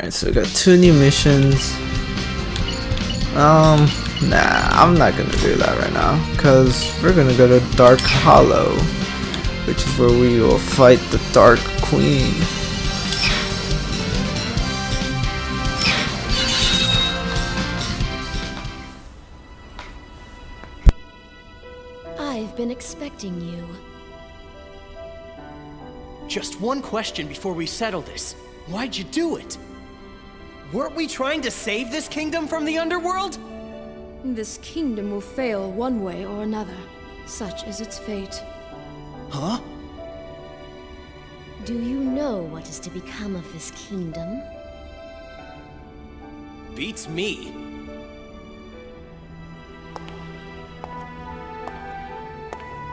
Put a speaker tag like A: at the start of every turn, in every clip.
A: Alright, so we got 2 new missions. Nah, I'm not gonna do that right now, because we're gonna go to Dark Hollow, which is where we will fight the Dark Queen.
B: I've been expecting you.
C: Just one question before we settle this. Why'd you do it? Weren't we trying to save this kingdom from the underworld?
B: This kingdom will fail one way or another. Such is its fate.
C: Huh?
B: Do you know what is to become of this kingdom?
C: Beats me.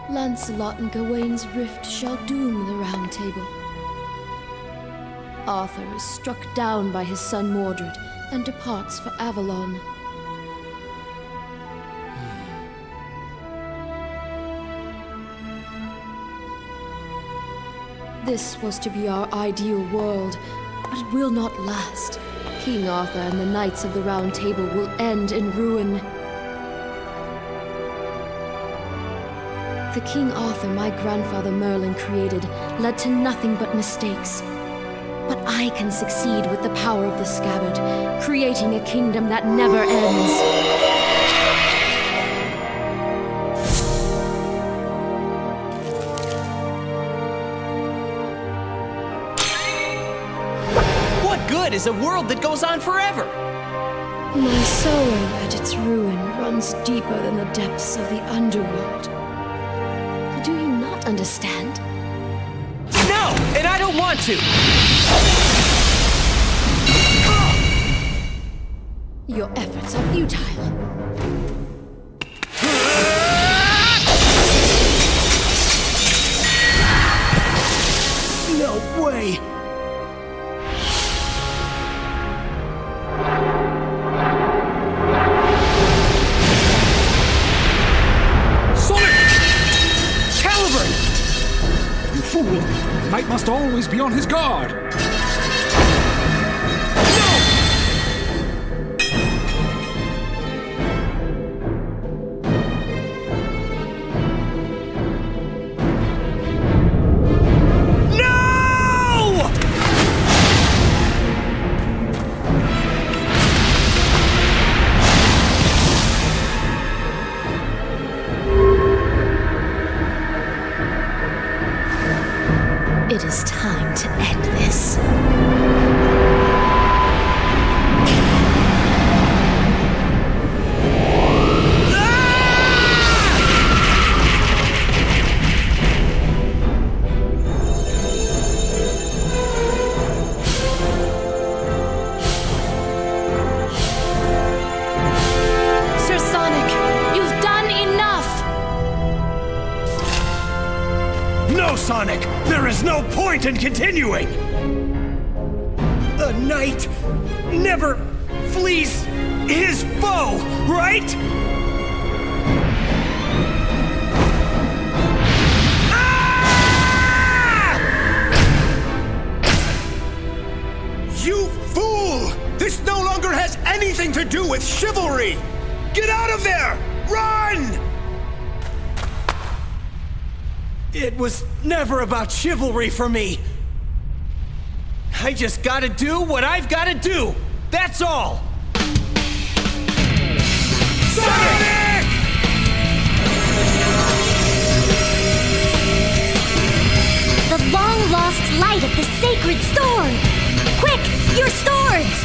B: Lancelot and Gawain's rift shall doom the Round Table. Arthur is struck down by his son Mordred and departs for Avalon. This was to be our ideal world, but it will not last. King Arthur and the Knights of the Round Table will end in ruin. The King Arthur my grandfather Merlin created led to nothing but mistakes. But I can succeed with the power of the scabbard, creating a kingdom that never ends.
C: What good is a world that goes on forever?
B: My sorrow at its ruin runs deeper than the depths of the underworld. Do you not understand?
C: No, and I don't want to!
B: Your efforts are futile.
C: No way!
D: Sonic!
C: Caliburn!
D: You fool! Knight must always be on his guard!
B: It is time to end this. Sir Sonic, you've done enough!
C: No, Sonic! There is no point in continuing! A knight never flees his foe, right? Ah! You fool! This no longer has anything to do with chivalry! Get out of there! Run! It was never about chivalry for me. I just gotta do what I've gotta do. That's all. Sonic!
E: The long-lost light of the sacred sword! Quick, your swords!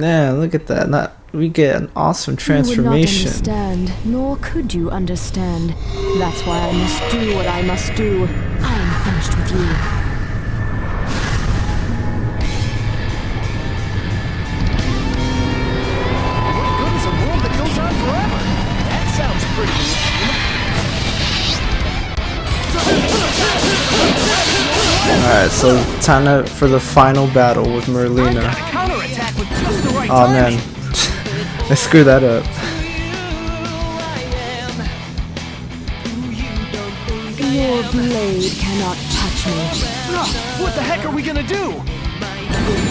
A: Yeah, look at that. We get an awesome transformation.
B: You would not understand, nor could you understand. That's why I must do what I must do. I am finished with you.
C: What good is a world that goes on forever? That sounds pretty.
A: Alright, so time for the final battle with Merlina.
C: Counterattack with just the right
A: Oh man, I screwed that up.
B: Your blade cannot touch me.
C: What the heck are we gonna do?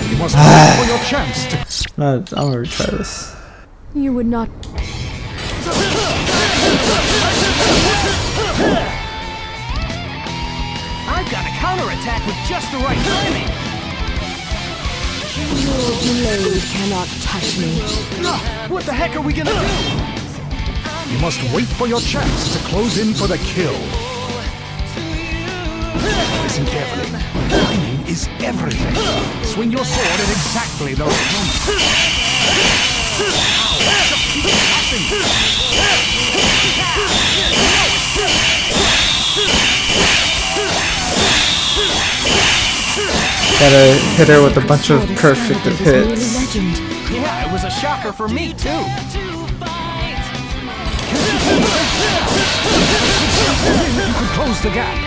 D: You must wait for your chance to...
A: No, I'm gonna retry this.
B: You would not.
C: I've got a counterattack with just the right timing.
B: Your blade cannot touch me.
C: What the heck are we gonna do?
D: You must wait for your chance to close in for the kill. Listen carefully. Timing is everything. Swing your sword at exactly the right moment.
A: Gotta hit her with a bunch of perfect hits.
B: Legend.
C: Yeah, it was a shocker for me too.
D: You can close the gap.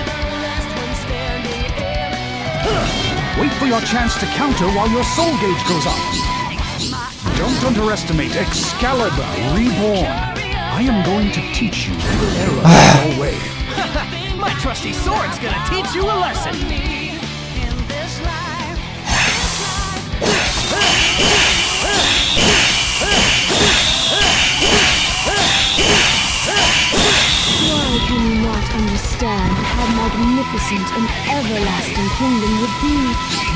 D: Wait for your chance to counter while your soul gauge goes up. Don't underestimate Excalibur Reborn. I am going to teach you the error of your way.
C: My trusty sword's gonna teach you a lesson.
B: Why can you not understand how magnificent an everlasting kingdom would be?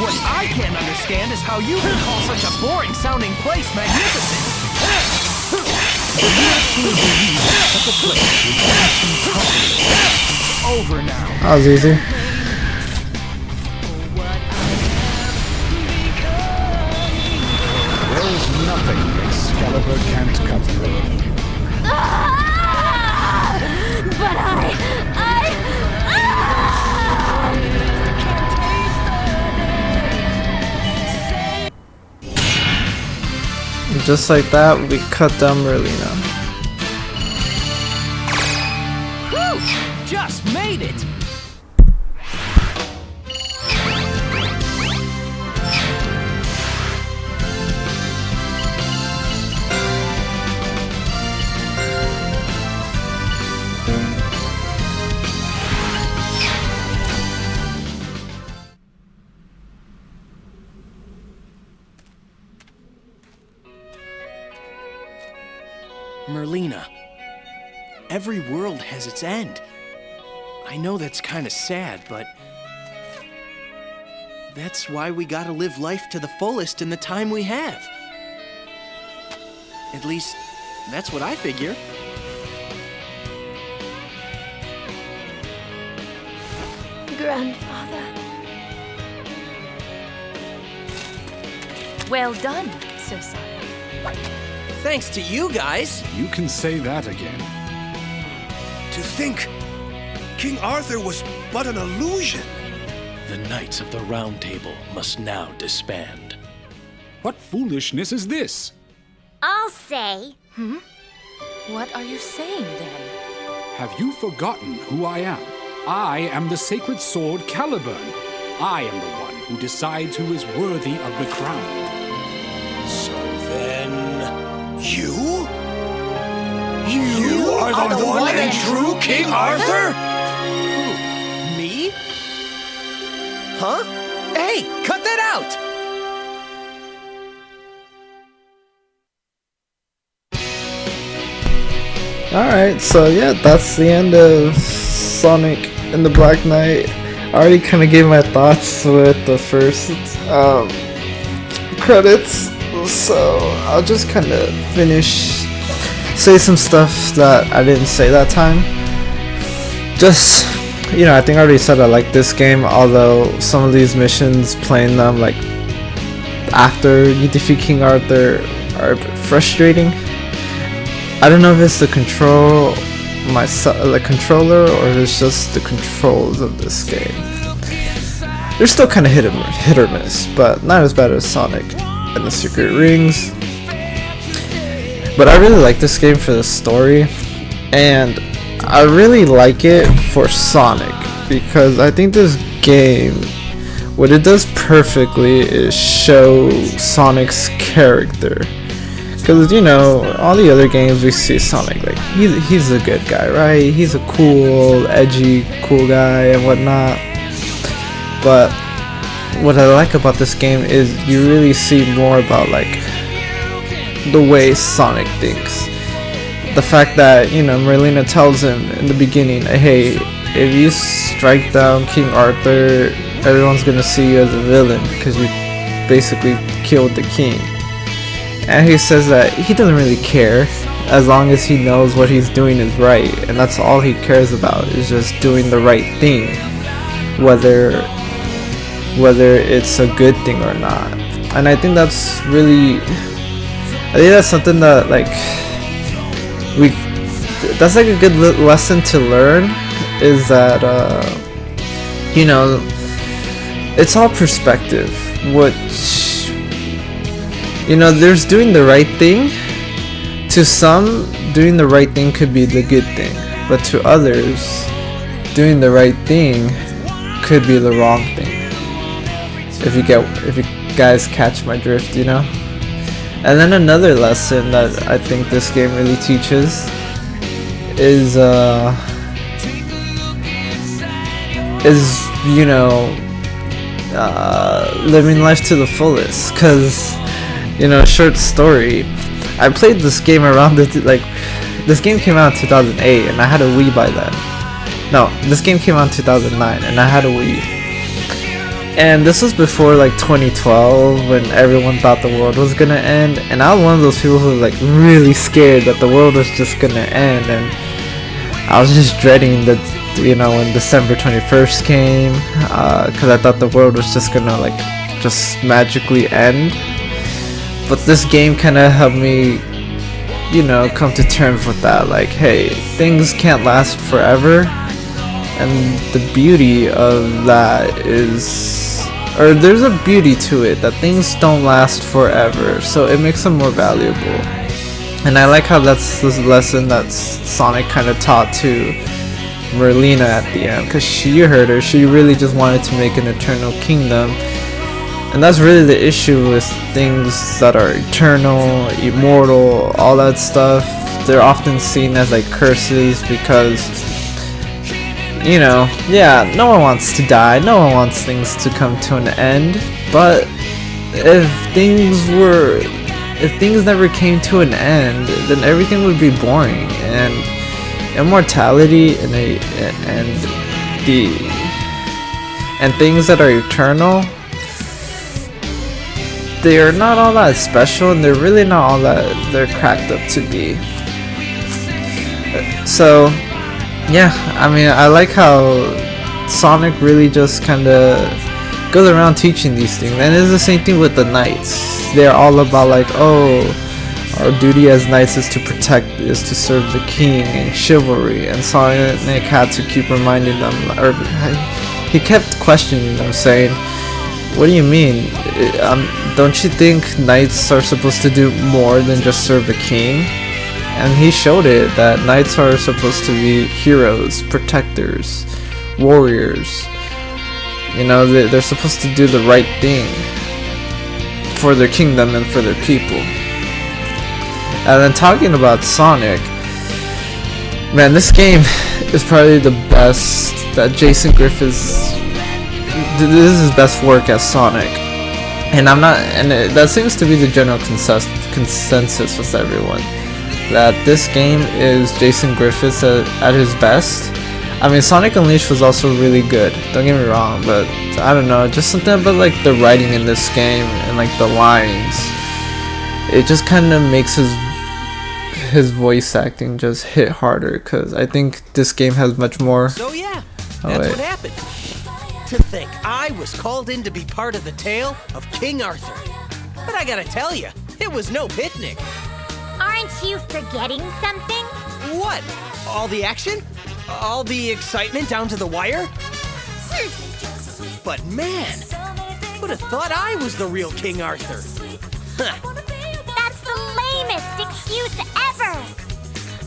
C: What I can't understand is how you can call such a boring sounding place magnificent. Over now.
A: That was easy.
D: There is nothing Excalibur can't cut through.
E: But
A: And just like that, we cut down Merlina.
C: Whew! Just made it! Merlina. Every world has its end. I know that's kind of sad, but that's why we gotta live life to the fullest in the time we have. At least, that's what I figure.
E: Grandfather.
F: Well done, Sir Sonic.
C: Thanks to you guys.
D: You can say that again.
G: To think King Arthur was but an illusion.
H: The Knights of the Round Table must now disband.
D: What foolishness is this?
E: I'll say.
F: What are you saying then?
D: Have you forgotten who I am? I am the sacred sword Caliburn. I am the one who decides who is worthy of the crown.
G: So then, you? You are the one and true King Arthur?
C: Me? Huh? Hey, cut that out!
A: Alright, so yeah, that's the end of Sonic and the Black Knight. I already kind of gave my thoughts with the first credits, so I'll just kind of say some stuff that I didn't say that time. Just, you know, I think I already said I like this game, although some of these missions, playing them, like after you defeat King Arthur are a bit frustrating. I don't know if it's the controller or if it's just the controls of this game. They're still kind of hit or miss, but not as bad as Sonic and the Secret Rings. But I really like this game for the story, and I really like it for Sonic, because I think this game, what it does perfectly is show Sonic's character. Because, you know, all the other games we see Sonic, like, he's a good guy, right? He's a cool, edgy, cool guy and whatnot. But what I like about this game is you really see more about, like, the way Sonic thinks. The fact that, you know, Merlina tells him in the beginning, hey, if you strike down King Arthur, everyone's gonna see you as a villain because you basically killed the king. And he says that he doesn't really care as long as he knows what he's doing is right, and that's all he cares about, is just doing the right thing, whether it's a good thing or not. And I think that's something that, like, that's like a good lesson to learn, is that you know, it's all perspective. You know, there's doing the right thing. To some, doing the right thing could be the good thing, but to others, doing the right thing could be the wrong thing. If you guys catch my drift, you know. And then another lesson that I think this game really teaches is you know, living life to the fullest. Cause, you know, short story, I played this game around this game came out in 2008 and I had a Wii by then. No, this game came out in 2009 and I had a Wii. And this was before, like, 2012, when everyone thought the world was gonna end, and I was one of those people who was, like, really scared that the world was just gonna end, and I was just dreading that, you know, when December 21st came, because I thought the world was just gonna, like, just magically end. But this game kind of helped me, you know, come to terms with that, like, hey, things can't last forever. And the beauty of that is, or there's a beauty to it, that things don't last forever, so it makes them more valuable. And I like how that's this lesson that Sonic kind of taught to Merlina at the end, because you heard her, she really just wanted to make an eternal kingdom. And that's really the issue with things that are eternal, immortal, all that stuff. They're often seen as like curses because, you know, yeah, no one wants to die, no one wants things to come to an end, but if things never came to an end, then everything would be boring, and immortality and things that are eternal, they are not all that special, and they're really not all that they're cracked up to be. So yeah, I mean, I like how Sonic really just kind of goes around teaching these things, and it's the same thing with the knights. They're all about, like, oh, our duty as knights is to serve the king, and chivalry. And Sonic had to keep reminding them, or he kept questioning them, saying, "What do you mean? Don't you think knights are supposed to do more than just serve the king?" And he showed it, that knights are supposed to be heroes, protectors, warriors. You know, they're supposed to do the right thing for their kingdom and for their people. And then talking about Sonic, man, this game is probably the best that Jason Griffiths. This is his best work as Sonic, and that seems to be the general consensus with everyone, that this game is Jason Griffiths at his best. I mean, Sonic Unleashed was also really good, don't get me wrong, but I don't know, just something about, like, the writing in this game and, like, the lines, it just kind of makes his voice acting just hit harder, because I think this game has much more.
C: So yeah, that's what happened. To think I was called in to be part of the tale of King Arthur. I gotta tell you, it was no picnic.
E: Aren't you forgetting something?
C: What? All the action? All the excitement down to the wire? But man, would have thought I was the real King Arthur. Huh.
E: That's the lamest excuse ever!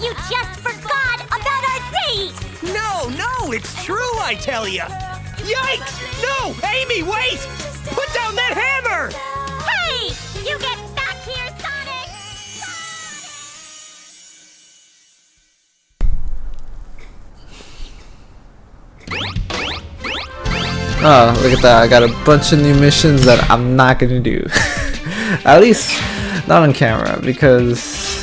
E: You just forgot about our date!
C: No, it's true, I tell ya. Yikes! No, Amy, wait! Put down that hammer!
E: Hey! You get back here, Sonic!
A: Oh, look at that. I got a bunch of new missions that I'm not gonna do. At least not on camera, because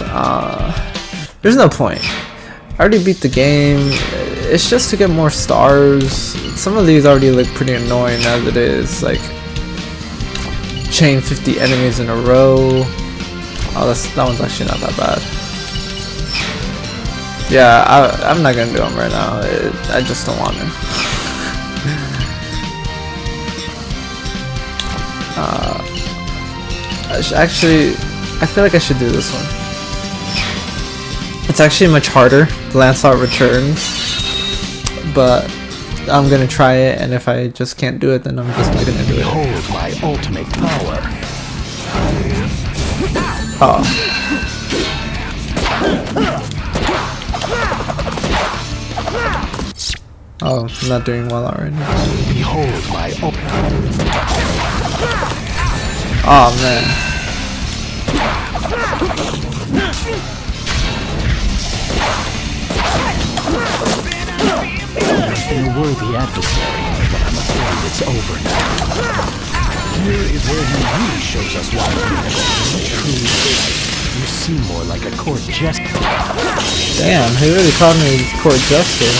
A: there's no point. I already beat the game. It's just to get more stars. Some of these already look pretty annoying as it is, like chain 50 enemies in a row. Oh, that one's actually not that bad. Yeah, I'm not gonna do them right now. I just don't want to. Actually, I feel like I should do this one. It's actually much harder, Lancelot Returns, but I'm gonna try it, and if I just can't do it, then I'm just not gonna do it.
H: Behold my ultimate power.
A: Oh. Oh, I'm not doing well already.
H: Behold my
A: Oh man.
H: been a worthy adversary, but I'm afraid it's over now. Here is where he really shows us why he truly you seem more like a court jester.
A: Damn, he really called me court jester.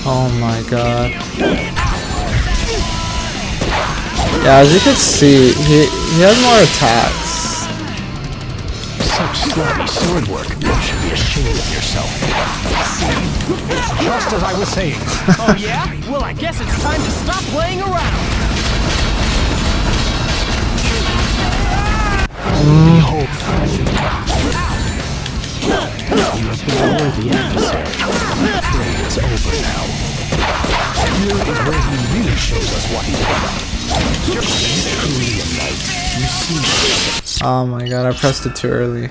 A: Oh my god. Yeah, as you can see, he has more attacks.
H: Such sloppy sword work. You should be ashamed of yourself.
D: It's just as I was saying.
C: Oh yeah? Well, I guess it's time to stop playing around.
H: Behold. You have been a worthy adversary. I'm afraid it's over now. Here is where he really shows us what he's about. You're truly a knight. You see.
A: Oh my god, I pressed it too early.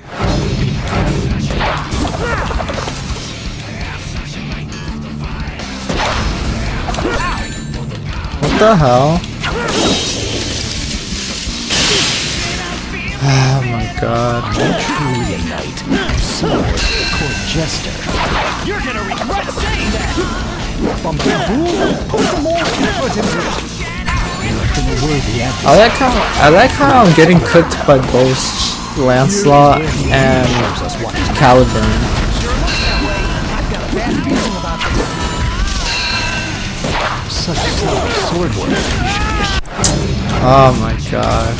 A: What the hell? Oh my god.
H: You're truly a knight. You see more like a court jester.
C: You're gonna regret saying that!
D: Put some more effort into it.
A: I like how I'm getting cooked by both Lancelot and Caliburn.
H: Such sword work.
A: Oh my god.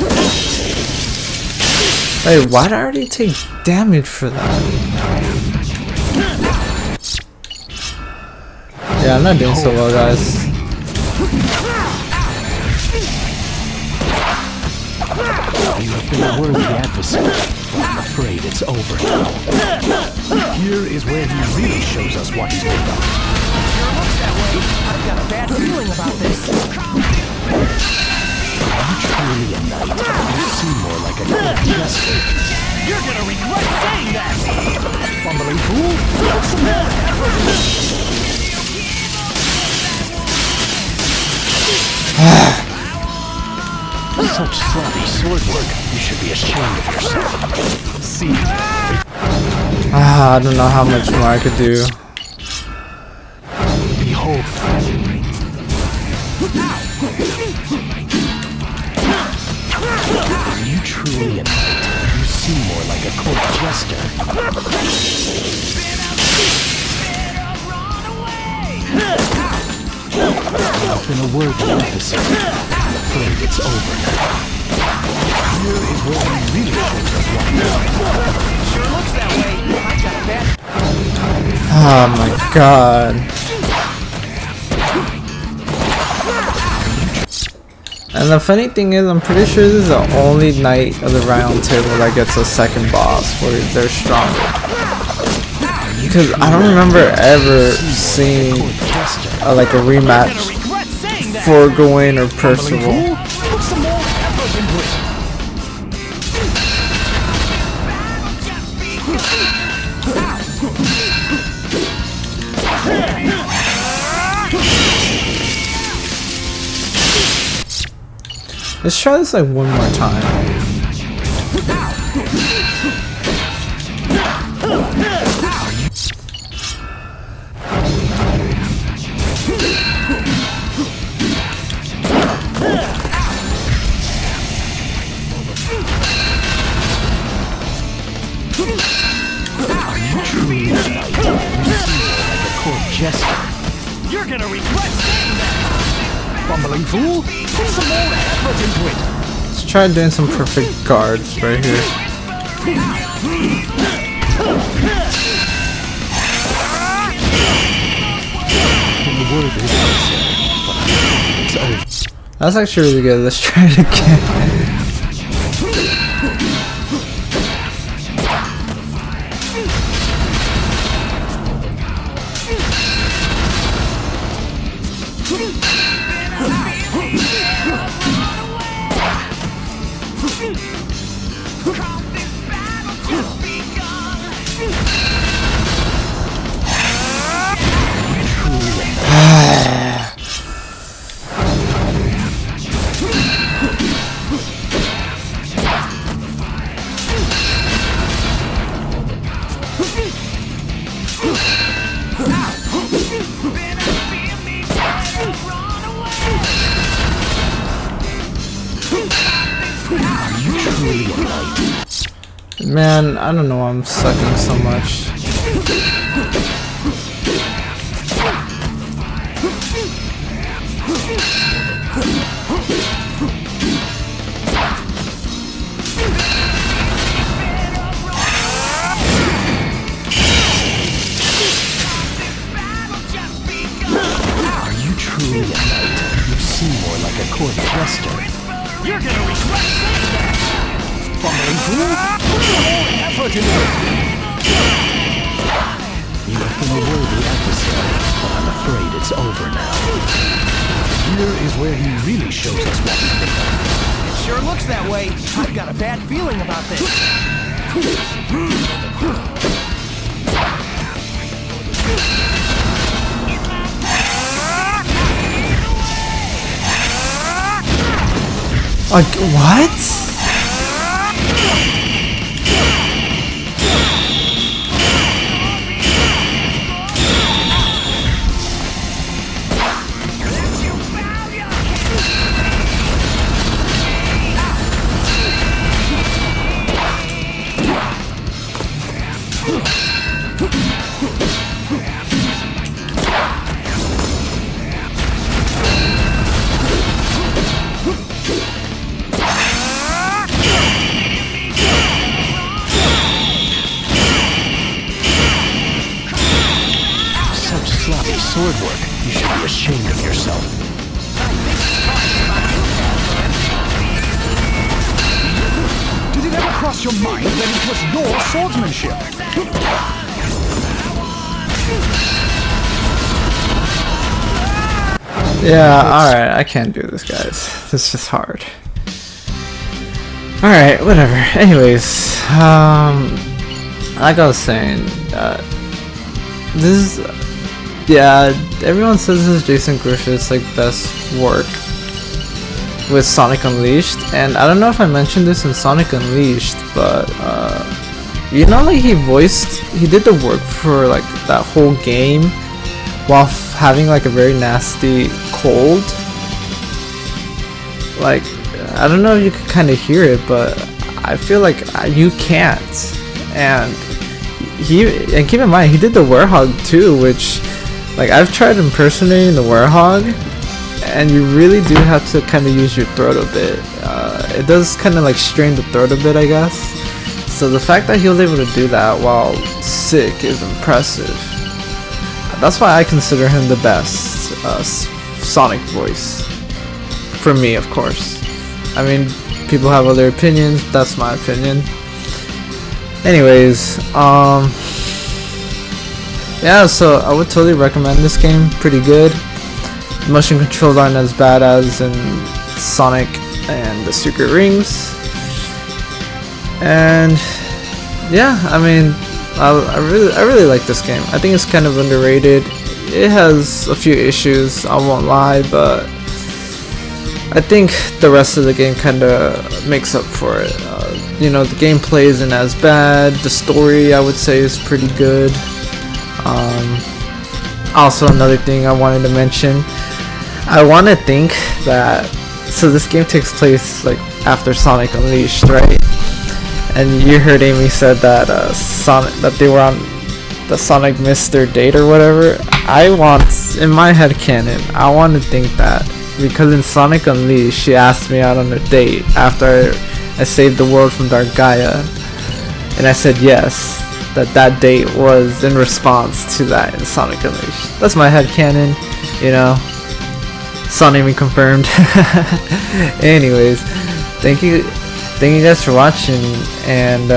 A: Wait, why did I already take damage for that? Yeah, I'm not doing so well, guys.
H: You have been a worthy adversary, but I'm afraid it's over now. Here is where he really shows us what he's made of.
C: Sure looks that way. I've got a bad feeling about this.
H: Are you truly a knight? You seem more like a court jester.
C: You're gonna regret saying that!
D: Bumbling fool. Put some more effort into it.
H: Such sloppy sword work. You should be ashamed of yourself. See?
A: I don't know how much more I could do.
H: Behold. Are you truly a knight? You seem more like a court jester. You've been a worthy adversary. I'm afraid it's over now. Here is where he really shows us what he's about.
C: Sure looks that way. I've got a bad...
A: Oh my god. And the funny thing is, I'm pretty sure this is the only knight of the round table that gets a second boss where they're stronger. Because I don't remember ever seeing like a rematch for Gawain or Percival. Let's try this like one more time.
D: You're gonna regret saying that! Bumbling fool! Put some more effort into it!
A: Let's try doing some perfect guards right here. That's actually really good. Let's try it again. Man, I don't know why I'm sucking so much.
H: Are you truly a knight? You seem more like a court jester.
D: You're gonna regret saying that! Bumbling fool! Put some more effort into it!
H: You have been a worthy adversary, but I'm afraid it's over now. Here is where he really shows us what he's made of.
C: It sure looks that way. I've got a bad feeling about this.
A: What?
H: Sword work. You should be ashamed of yourself.
D: Did it ever cross your mind that it was your swordsmanship?
A: Yeah, alright, I can't do this, guys. This is just hard. Alright, whatever. Anyways, like I was saying, this is... Yeah, everyone says this is Jason Grish's like best work with Sonic Unleashed, and I don't know if I mentioned this in Sonic Unleashed, but you know, like he did the work for like that whole game while having like a very nasty cold. Like, I don't know if you could kind of hear it, but I feel like you can't. And keep in mind, he did the Werehog too, which, like, I've tried impersonating the Werehog, and you really do have to kind of use your throat a bit. It does kind of like strain the throat a bit, I guess. So the fact that he was able to do that while sick is impressive. That's why I consider him the best Sonic voice. for me, of course. I mean, people have other opinions. That's my opinion. Anyways, yeah, so I would totally recommend this game. Pretty good. Motion controls aren't as bad as in Sonic and the Secret Rings. And yeah, I mean, I really like this game. I think it's kind of underrated. It has a few issues, I won't lie, but I think the rest of the game kind of makes up for it. You know, the gameplay isn't as bad. The story, I would say, is pretty good. Also, another thing I wanted to mention, I want to think that, so this game takes place like after Sonic Unleashed, right? And you heard Amy said that that they were on the Sonic missed their date or whatever. I want, in my head canon, I want to think that because in Sonic Unleashed she asked me out on a date after I saved the world from Dark Gaia, and I said yes, that date was in response to that in Sonic Unleashed. That's my head canon, you know. Son Amy confirmed. Anyways, thank you guys for watching, and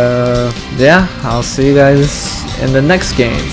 A: yeah, I'll see you guys in the next game.